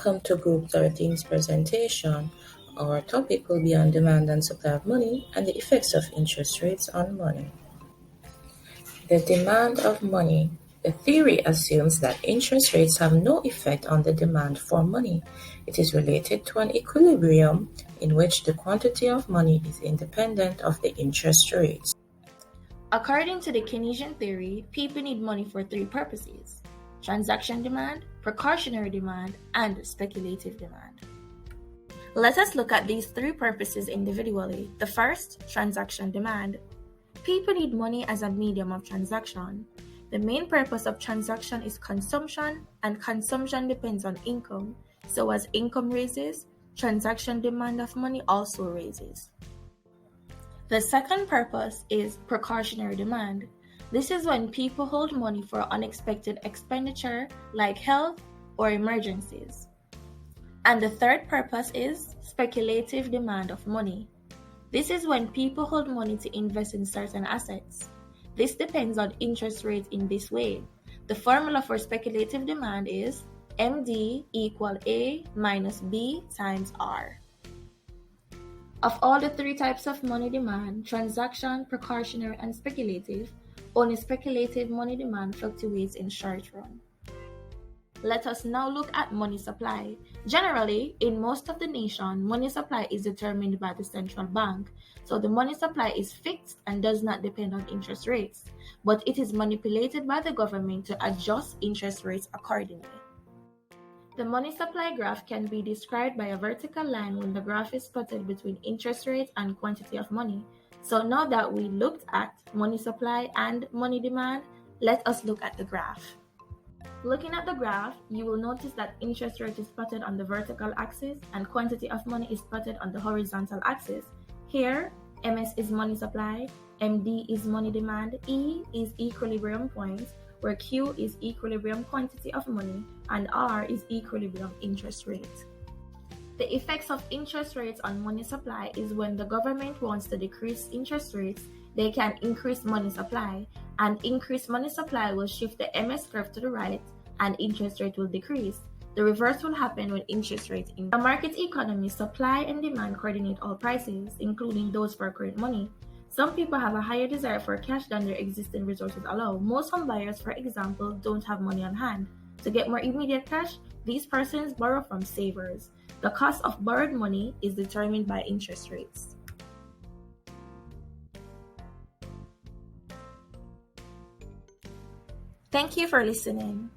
Welcome to Group 13's presentation. Our topic will be on demand and supply of money and the effects of interest rates on money. The demand of money. The theory assumes that interest rates have no effect on the demand for money. It is related to an equilibrium in which the quantity of money is independent of the interest rates. According to the Keynesian theory, people need money for three purposes: transaction demand, precautionary demand, and speculative demand. Let us look at these three purposes individually. The first, transaction demand. People need money as a medium of transaction. The main purpose of transaction is consumption, and consumption depends on income. So as income raises, transaction demand of money also raises. The second purpose is precautionary demand. This is when people hold money for unexpected expenditure like health or emergencies. And the third purpose is speculative demand of money. This is when people hold money to invest in certain assets. This depends on interest rates in this way. The formula for speculative demand is MD equal A minus B times R. Of all the three types of money demand, transaction, precautionary, and speculative, only speculative money demand fluctuates in short run. Let us now look at money supply. Generally, in most of the nation, money supply is determined by the central bank. So the money supply is fixed and does not depend on interest rates, but it is manipulated by the government to adjust interest rates accordingly. The money supply graph can be described by a vertical line when the graph is plotted between interest rate and quantity of money. So now that we looked at money supply and money demand, let us look at the graph. Looking at the graph, you will notice that interest rate is plotted on the vertical axis and quantity of money is plotted on the horizontal axis. Here, MS is money supply, MD is money demand, E is equilibrium point, where Q is equilibrium quantity of money, and R is equilibrium interest rate. The effects of interest rates on money supply is when the government wants to decrease interest rates, they can increase money supply, and increased money supply will shift the MS curve to the right, and interest rate will decrease. The reverse will happen when interest rates increase. A market economy, supply and demand coordinate all prices, including those for current money. Some people have a higher desire for cash than their existing resources allow. Most home buyers, for example, don't have money on hand. To get more immediate cash, these persons borrow from savers. The cost of borrowed money is determined by interest rates. Thank you for listening.